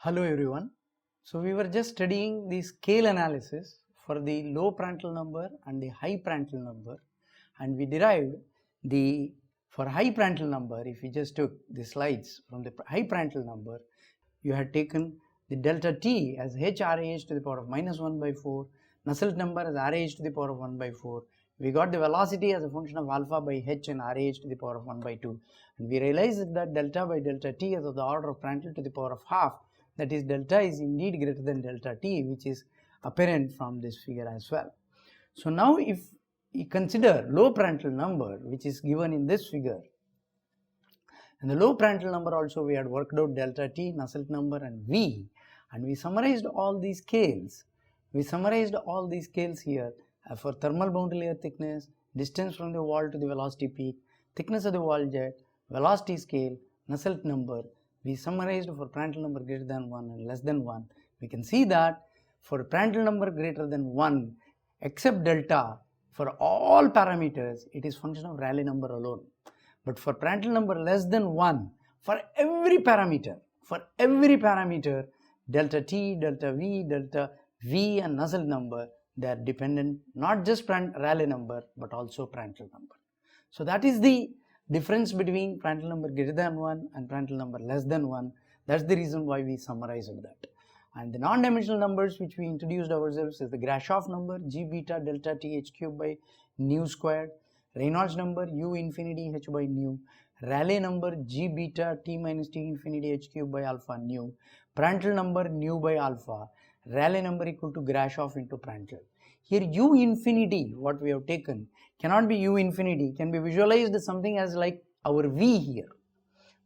Hello everyone. So we were just studying the scale analysis for the low Prandtl number and the high Prandtl number, and we derived the for high Prandtl number. If we just took the slides from the high Prandtl number, you had taken the delta t as h rah to the power of minus 1 by 4, Nusselt number as rah to the power of 1 by 4. We got the velocity as a function of alpha by h and rah to the power of 1 by 2, and we realized that delta by delta t is of the order of Prandtl to the power of half. That is, delta is indeed greater than delta t, which is apparent from this figure as well. So now if we consider low Prandtl number, which is given in this figure, and the low Prandtl number also we had worked out delta t, Nusselt number and v, and we summarized all these scales. We summarized all these scales here for thermal boundary layer thickness, distance from the wall to the velocity peak, thickness of the wall jet, velocity scale, Nusselt number. We summarized for Prandtl number greater than 1 and less than 1. We can see that for Prandtl number greater than 1, except delta, for all parameters, it is function of Rayleigh number alone. But for Prandtl number less than 1, for every parameter, delta t, delta v and Nusselt number, they are dependent not just Rayleigh number but also Prandtl number. So that is the difference between Prandtl number greater than 1 and Prandtl number less than 1. That's the reason why we summarized that. And the non-dimensional numbers which we introduced ourselves is the Grashof number g beta delta t h cube by nu squared, Reynolds number u infinity h by nu, Rayleigh number g beta t minus t infinity h cube by alpha nu, Prandtl number nu by alpha, Rayleigh number equal to Grashof into Prandtl. Here u infinity, what we have taken, cannot be u infinity, can be visualized as something as like our v here.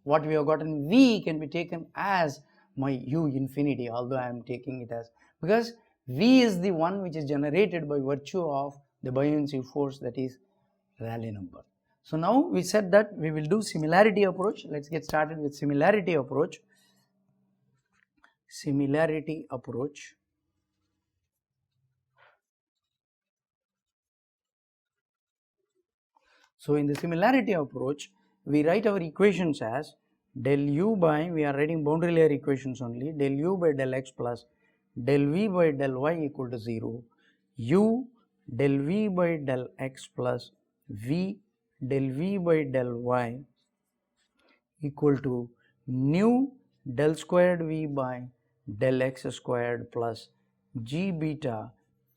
What we have gotten v can be taken as my u infinity, although I am taking it as, because v is the one which is generated by virtue of the buoyancy force, that is Rayleigh number. So now we said that we will do similarity approach. Let's get started with similarity approach. Similarity approach. So in the similarity approach, we write our equations as del u by, we are writing boundary layer equations only, del u by del x plus del v by del y equal to 0, u del v by del x plus v del v by del y equal to nu del squared v by del x squared plus g beta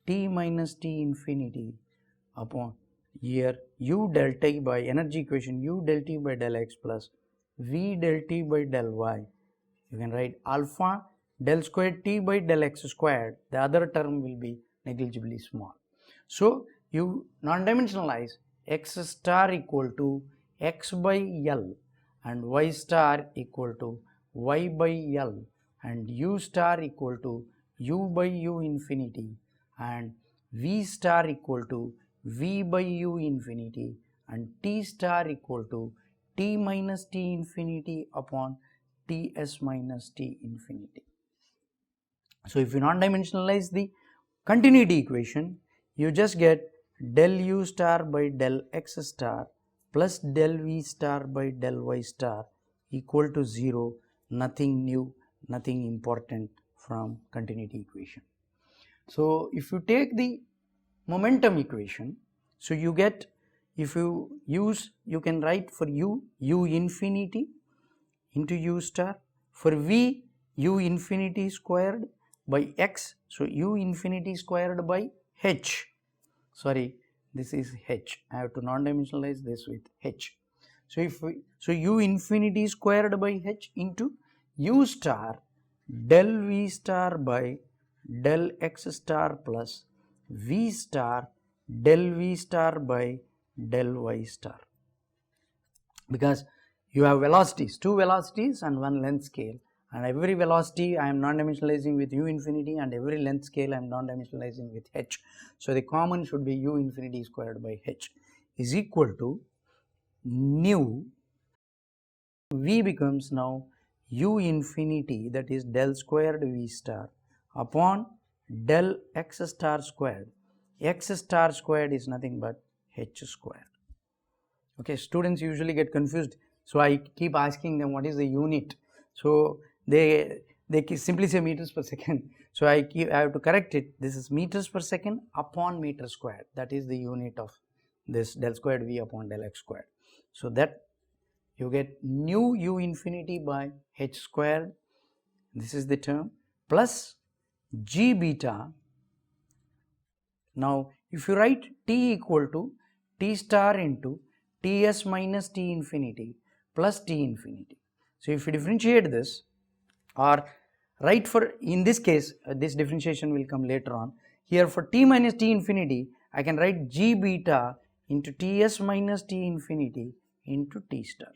t minus t infinity upon here u del t by energy equation u del t by del x plus v del t by del y. You can write alpha del squared t by del x squared. The other term will be negligibly small. So you non-dimensionalize x star equal to x by L and y star equal to y by L and u star equal to u by u infinity and v star equal to v by u infinity and t star equal to t minus t infinity upon ts minus t infinity. So if you non-dimensionalize the continuity equation, you just get del u star by del x star plus del v star by del y star equal to 0, nothing new, nothing important from continuity equation. So if you take the momentum equation, so you get, if you use, you can write for u infinity into u star, for v u infinity squared by x, so u infinity squared by h, sorry, this is h, I have to non-dimensionalize this with h. So if we, so u infinity squared by h into u star del v star by del x star plus v star del v star by del y star, because you have velocities, two velocities and one length scale, and every velocity I am non-dimensionalizing with u infinity and every length scale I am non-dimensionalizing with h. So the common should be u infinity squared by h is equal to nu, v becomes now u infinity, that is del squared v star upon del x star squared. X star squared is nothing but h squared. Okay, students usually get confused, so I keep asking them what is the unit. So they they simply say meters per second. So I have to correct it. This is meters per second upon meter squared. That is the unit of this del squared V upon del x squared. So that you get nu u infinity by h squared, this is the term, plus g beta. Now if you write t equal to t star into ts minus t infinity plus t infinity. So if you differentiate this, or write for, in this case this differentiation will come later on, here for t minus t infinity I can write g beta into ts minus t infinity into t star.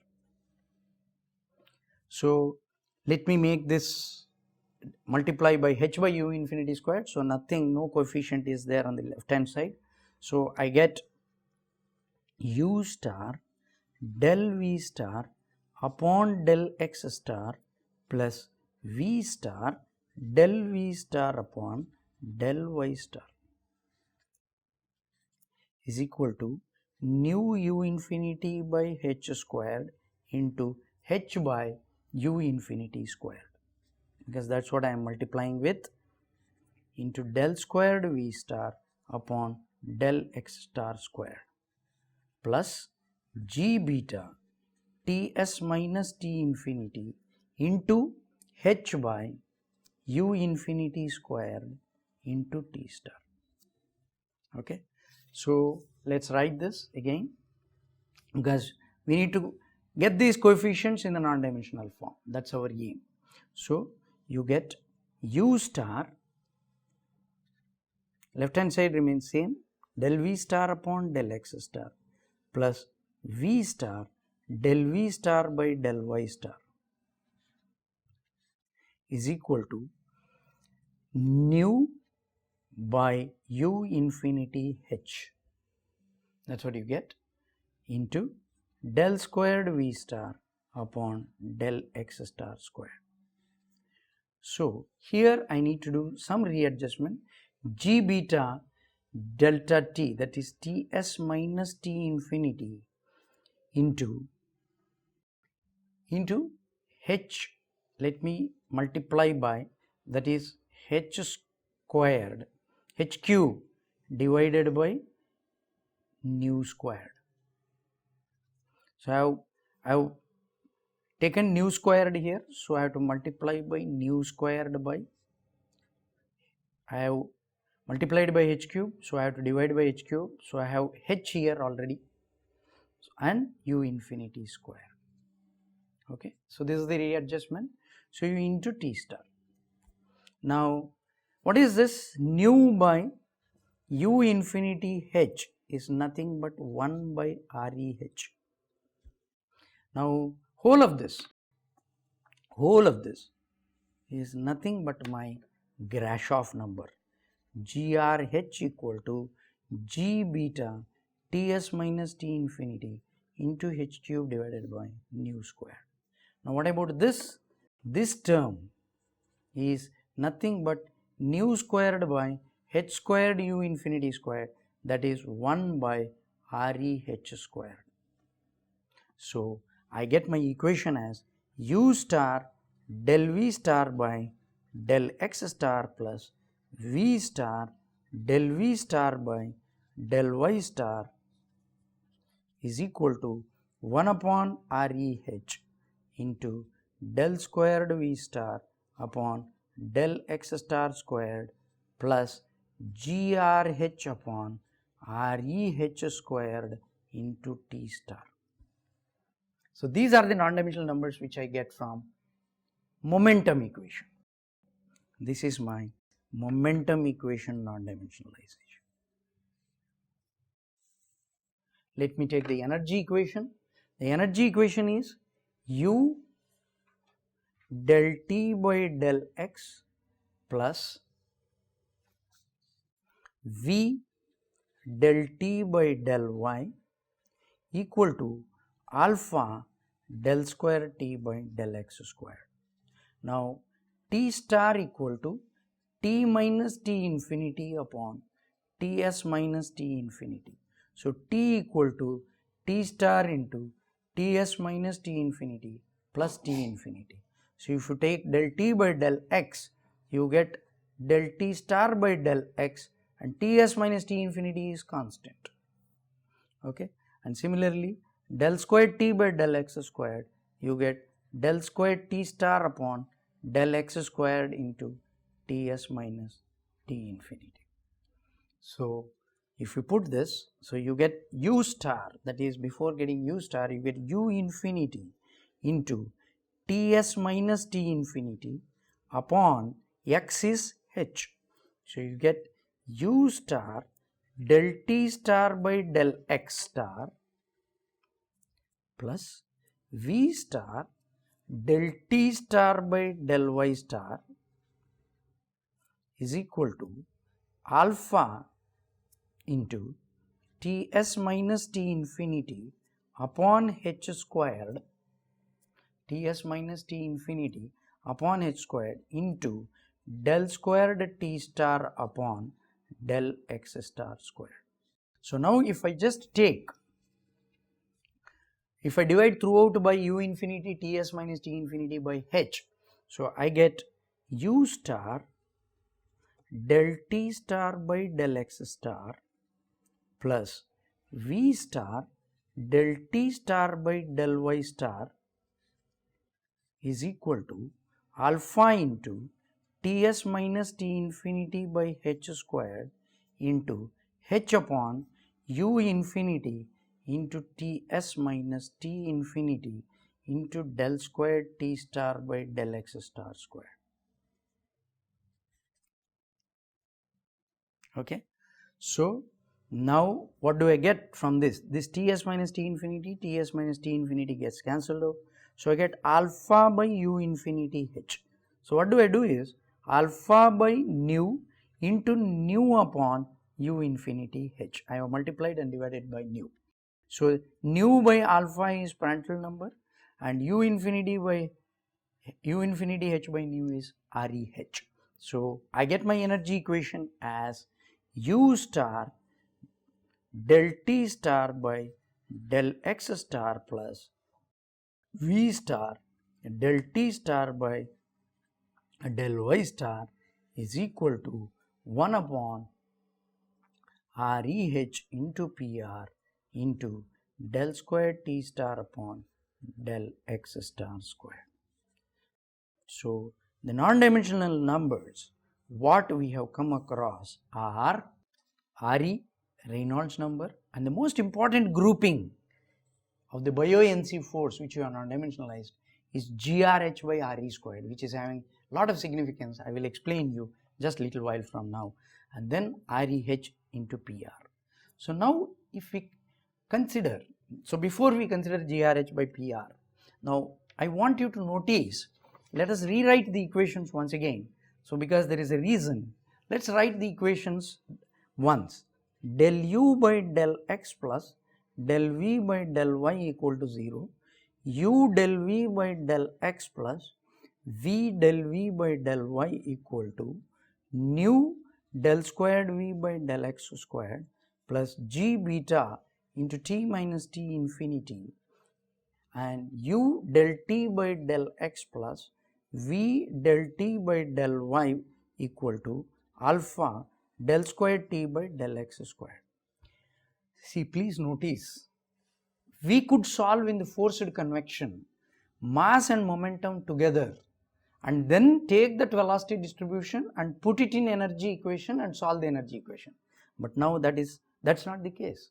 So let me make this multiply by h by u infinity squared. So nothing, no coefficient is there on the left hand side. So I get u star del v star upon del x star plus v star del v star upon del y star is equal to nu u infinity by h squared into h by u infinity squared, because that is what I am multiplying with, into del squared v star upon del x star squared plus g beta ts minus t infinity into h by u infinity squared into t star. Okay, so let's write this again, because we need to get these coefficients in the non-dimensional form. That's our aim. So you get u star, left hand side remains same, del v star upon del x star plus v star del v star by del y star is equal to nu by u infinity h, that's what you get, into del squared v star upon del x star squared. So here I need to do some readjustment. G beta delta t, that is ts minus t infinity into h, let me multiply by, that is h squared, h cube divided by nu squared. So I have taken nu squared here, so I have to multiply by nu squared by, I have multiplied by h cube, so I have to divide by h cube, so I have h here already, and u infinity square. Okay, so this is the readjustment. So u into t star. Now what is this? Nu by u infinity h is nothing but 1 by REH. Now whole of this is nothing but my Grashof number, GRH equal to G beta Ts minus T infinity into h cube divided by nu square. Now what about this? This term is nothing but nu squared by h squared u infinity squared, that is 1 by REH squared. So I get my equation as u star del v star by del x star plus v star del v star by del y star is equal to 1 upon REH into del squared v star upon del x star squared plus GRH upon REH squared into T star. So these are the non-dimensional numbers which I get from momentum equation. This is my momentum equation non-dimensionalization. Let me take the energy equation. The energy equation is U del T by del X plus V del T by del Y equal to alpha del square T by del X square. Now T star equal to T minus T infinity upon Ts minus T infinity. So T equal to T star into Ts minus T infinity plus T infinity. So if you take del t by del x, you get del t star by del x, and Ts minus T infinity is constant. Okay, and similarly del squared t by del x squared, you get del squared t star upon del x squared into Ts minus T infinity. So if you put this, so you get u star, that is before getting u star, you get u infinity into Ts minus T infinity upon x is h. So you get u star del t star by del x star plus v star del t star by del y star is equal to alpha into Ts minus T infinity upon h squared, Ts minus T infinity upon h squared into del squared T star upon del x star squared. So now if I just take, if I divide throughout by u infinity Ts minus T infinity by h, so I get u star del T star by del x star plus v star del t star by del y star is equal to alpha into Ts minus T infinity by h squared into h upon u infinity into Ts minus T infinity into del squared T star by del x star squared. Okay, so now what do I get from this? This Ts minus T infinity gets cancelled out. So I get alpha by u infinity h. So what do I do is alpha by nu into nu upon u infinity h. I have multiplied and divided by nu. So nu by alpha is Prandtl number and u infinity h by nu is REH. So I get my energy equation as u star del t star by del x star plus v star del t star by del y star is equal to 1 upon REH into PR into del squared t star upon del x star squared. So the non-dimensional numbers what we have come across are RE, Reynolds number, and the most important grouping of the buoyancy force which you have non-dimensionalized is GRH by RE squared, which is having a lot of significance. I will explain you just a little while from now, and then REH into PR. So now if we consider, so before we consider GRH by PR, now I want you to notice, let us rewrite the equations once again. So because there is a reason, let's write the equations once. Del u by del x plus del v by del y equal to 0, u del v by del x plus v del v by del y equal to nu del squared v by del x squared plus g beta into t minus t infinity and u del t by del x plus v del t by del y equal to alpha del squared t by del x squared. See, please notice, we could solve in the forced convection mass and momentum together and then take that velocity distribution and put it in energy equation and solve the energy equation. But now that's not the case.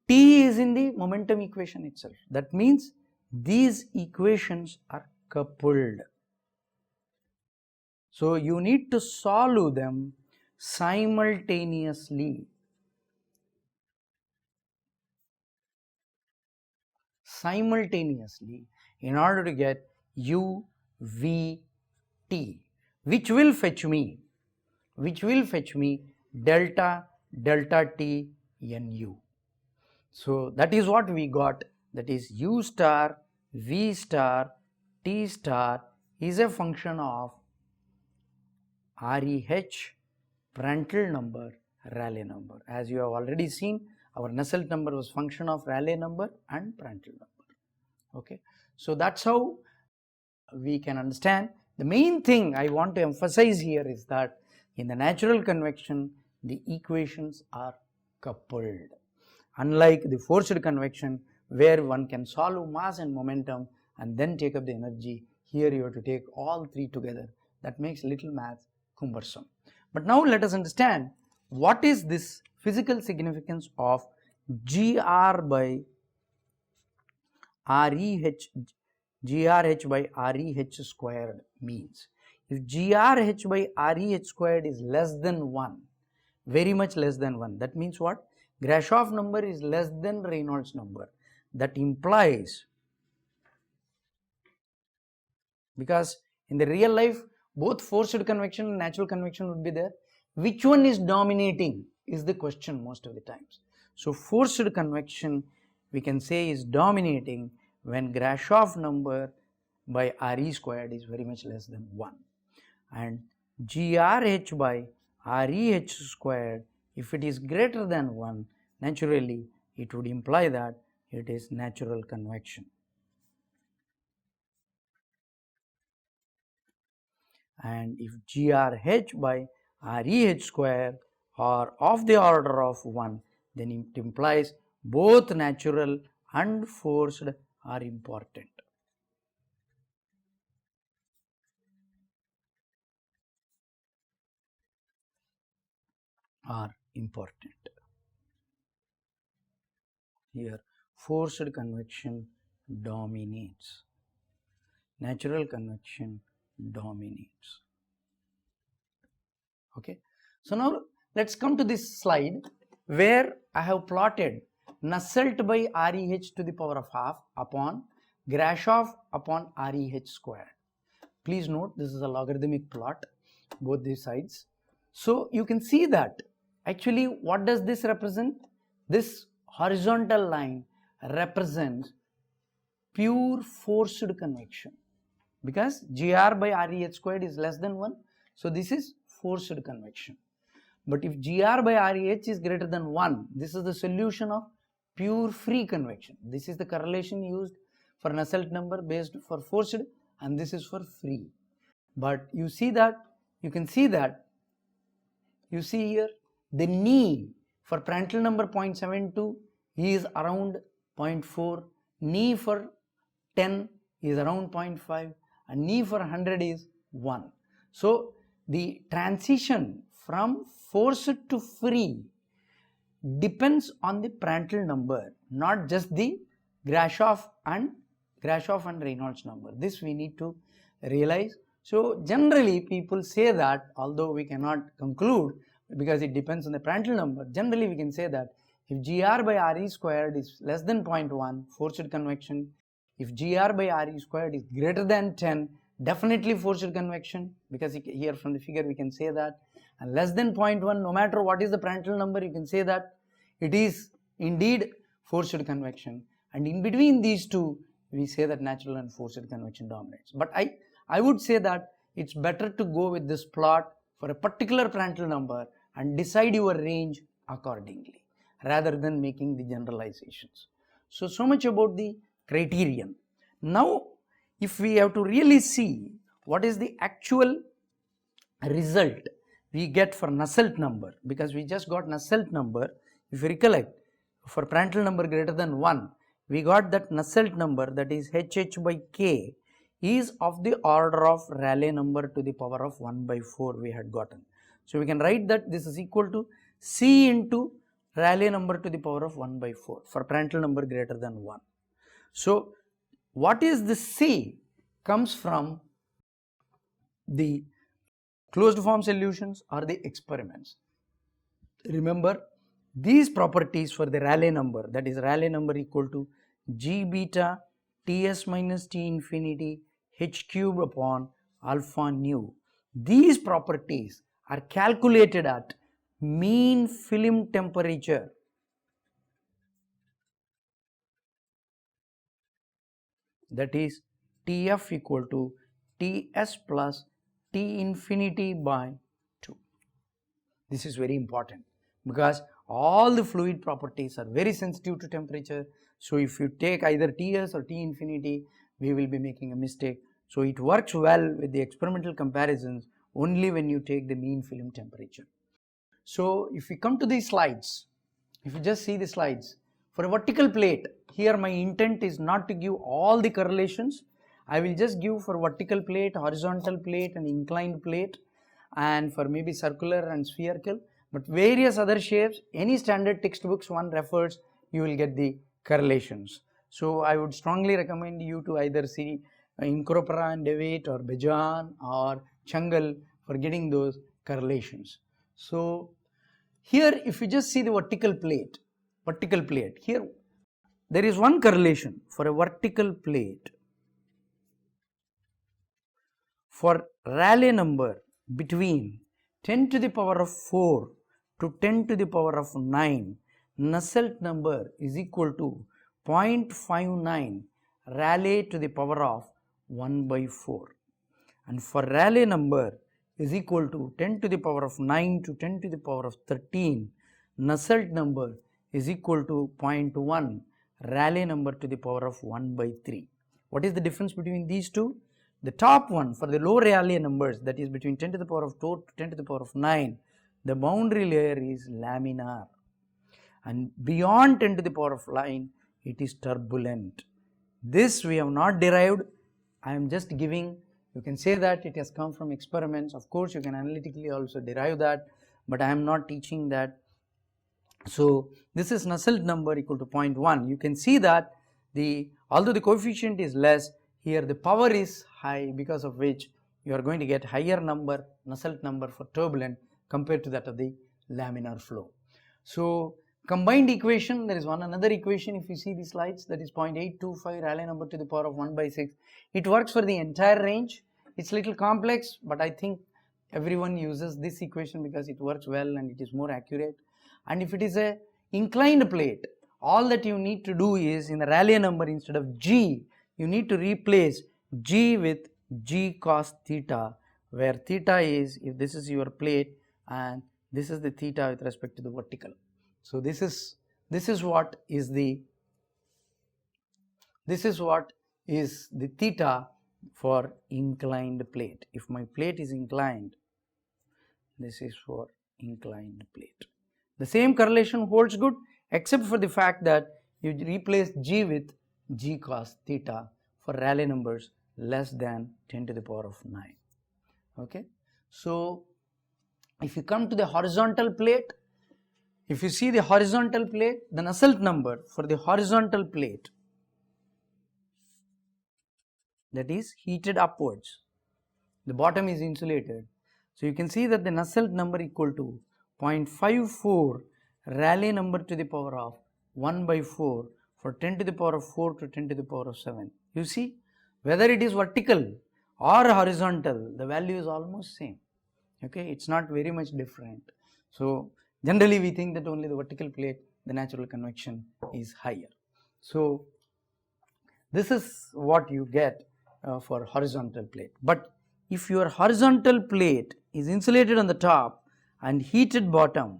T is in the momentum equation itself. That means these equations are coupled. So you need to solve them simultaneously. In order to get u, v, t, which will fetch me delta t nu. So that is what we got, that is u star v star t star is a function of REH, Prandtl number, Rayleigh number. As you have already seen, our Nusselt number was function of Rayleigh number and Prandtl number. Okay, so that's how we can understand. The main thing I want to emphasize here is that in the natural convection, the equations are coupled. Unlike the forced convection, where one can solve mass and momentum and then take up the energy, here you have to take all three together. That makes little math cumbersome. But now let us understand what is this physical significance of GR by GRH by REH squared means. If GRH by REH squared is less than 1, very much less than 1, that means what? Grashof number is less than Reynolds number. That implies, because in the real life both forced convection and natural convection would be there, which one is dominating is the question most of the times. So forced convection we can say is dominating when Grashof number by RE squared is very much less than 1, and GRH by REH squared, if it is greater than 1, naturally it would imply that it is natural convection. And if GRH by REH square are of the order of 1, then it implies both natural and forced are important. Here forced convection dominates, natural convection dominates. Okay. So now let's come to this slide where I have plotted Nusselt by REH to the power of half upon Grashof upon REH squared. Please note this is a logarithmic plot, both these sides. So you can see that actually what does this represent? This horizontal line represents pure forced convection, because GR by REH squared is less than 1. So this is forced convection. But if GR by REH is greater than 1, this is the solution of pure free convection. This is the correlation used for Nusselt number based for forced, and this is for free. But you see that, you can see that, you see here the knee for Prandtl number 0.72 is around 0.4, knee for 10 is around 0.5, and knee for 100 is 1. So the transition from forced to free depends on the Prandtl number, not just the Grashof and Reynolds number. This we need to realize. So generally people say that, although we cannot conclude because it depends on the Prandtl number, generally we can say that if GR by RE squared is less than 0.1, forced convection. If GR by RE squared is greater than 10, definitely forced convection, because here from the figure we can say that. And less than 0.1, no matter what is the Prandtl number, you can say that it is indeed forced convection. And in between these two, we say that natural and forced convection dominates. But I would say that it's better to go with this plot for a particular Prandtl number and decide your range accordingly, rather than making the generalizations. So much about the criterion. Now, if we have to really see what is the actual result we get for Nusselt number, because we just got Nusselt number, if you recollect, for Prandtl number greater than 1, we got that Nusselt number, that is HH by K, is of the order of Rayleigh number to the power of 1 by 4 we had gotten. So we can write that this is equal to C into Rayleigh number to the power of 1 by 4 for Prandtl number greater than 1. So what is this C? Comes from the closed form solutions or the experiments. Remember these properties for the Rayleigh number, that is Rayleigh number equal to G beta Ts minus T infinity H cube upon alpha nu. These properties are calculated at mean film temperature. That is Tf equal to Ts plus T infinity by 2. This is very important because all the fluid properties are very sensitive to temperature. So if you take either Ts or T infinity, we will be making a mistake. So it works well with the experimental comparisons only when you take the mean film temperature. So if we come to these slides, if you just see the slides, for a vertical plate, here my intent is not to give all the correlations. I will just give for vertical plate, horizontal plate and inclined plate, and for maybe circular and spherical, but various other shapes, any standard textbooks one refers, you will get the correlations. So I would strongly recommend you to either see Incropera and Dewitt or Bejan or Changal for getting those correlations. So here if you just see the vertical plate, here there is one correlation for a vertical plate for Rayleigh number between 10 to the power of 4 to 10 to the power of 9, Nusselt number is equal to 0.59 Rayleigh to the power of 1 by 4, and for Rayleigh number is equal to 10 to the power of 9 to 10 to the power of 13, Nusselt number is equal to 0.1 Rayleigh number to the power of 1 by 3. What is the difference between these two? The top one for the low Rayleigh numbers, that is between 10 to the power of 2 to 10 to the power of 9, the boundary layer is laminar, and beyond 10 to the power of 9 it is turbulent. This we have not derived, I am just giving. You can say that it has come from experiments. Of course you can analytically also derive that, but I am not teaching that. So this is Nusselt number equal to 0.1. You can see that although the coefficient is less, here the power is high, because of which you are going to get higher number, Nusselt number for turbulent compared to that of the laminar flow. So combined equation, there is another equation if you see the slides, that is 0.825 Rayleigh number to the power of 1 by 6. It works for the entire range. It's little complex, but I think everyone uses this equation because it works well and it is more accurate. And if it is a inclined plate, all that you need to do is, in the Rayleigh number, instead of G, you need to replace G with G cos theta, where theta is, if this is your plate and this is the theta with respect to the vertical. So this is what is the theta for inclined plate. If my plate is inclined, this is for inclined plate. The same correlation holds good, except for the fact that you replace G with G cos theta for Rayleigh numbers less than 10 to the power of 9. Okay. So if you come to the horizontal plate, if you see the horizontal plate, the Nusselt number for the horizontal plate, that is heated upwards, the bottom is insulated. So you can see that the Nusselt number equal to 0.54 Rayleigh number to the power of 1 by 4 for 10 to the power of 4 to 10 to the power of 7. You see, whether it is vertical or horizontal, the value is almost same. Okay, it's not very much different. So generally we think that only the vertical plate, the natural convection is higher. So this is what you get for horizontal plate. But if your horizontal plate is insulated on the top and heated bottom,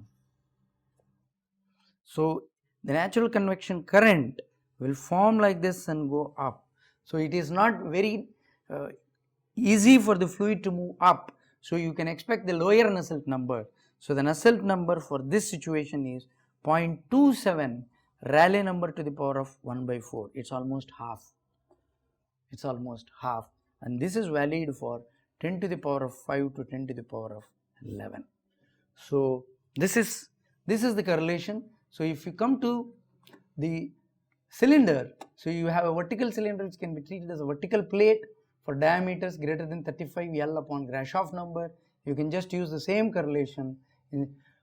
so the natural convection current will form like this and go up. So it is not very easy for the fluid to move up. So you can expect the lower Nusselt number. So the Nusselt number for this situation is 0.27 Rayleigh number to the power of 1 by 4. It's almost half. It's almost half. And this is valid for 10 to the power of 5 to 10 to the power of 11. So this is the correlation. So if you come to the cylinder, so you have a vertical cylinder which can be treated as a vertical plate for diameters greater than 35 L upon Grashof number. You can just use the same correlation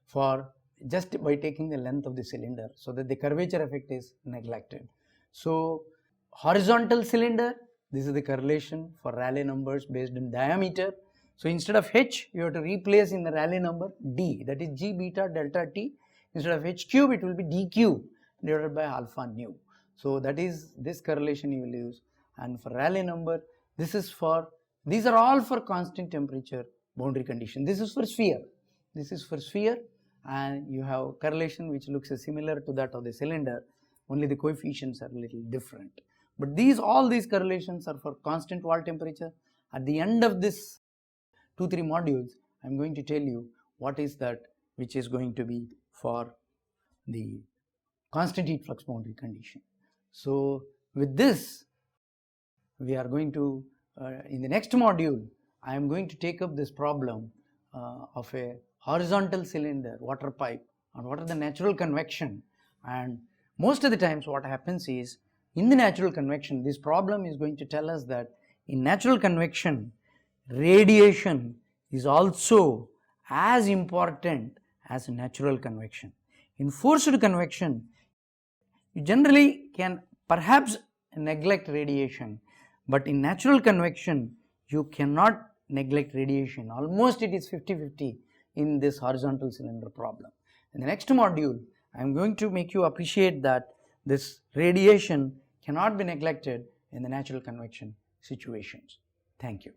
for just by taking the length of the cylinder, so that the curvature effect is neglected. So horizontal cylinder, this is the correlation for Rayleigh numbers based on diameter. So instead of H, you have to replace in the Rayleigh number D, that is G beta delta T. Instead of H cube, it will be D cube divided by alpha nu. So that is this correlation you will use. And for Rayleigh number, these are all for constant temperature boundary condition. This is for sphere. This is for sphere, and you have correlation which looks similar to that of the cylinder, only the coefficients are a little different. But all these correlations are for constant wall temperature. At the end of this 2-3 modules, I am going to tell you what is that which is going to be for the constant heat flux boundary condition. So with this, we are going to, in the next module, I am going to take up this problem of a horizontal cylinder water pipe and what are the natural convection. And most of the times what happens is, in the natural convection, this problem is going to tell us that in natural convection, radiation is also as important as natural convection. In forced convection, you generally can perhaps neglect radiation, but in natural convection, you cannot neglect radiation. Almost it is 50-50 in this horizontal cylinder problem. In the next module, I am going to make you appreciate that this radiation cannot be neglected in the natural convection situations. Thank you.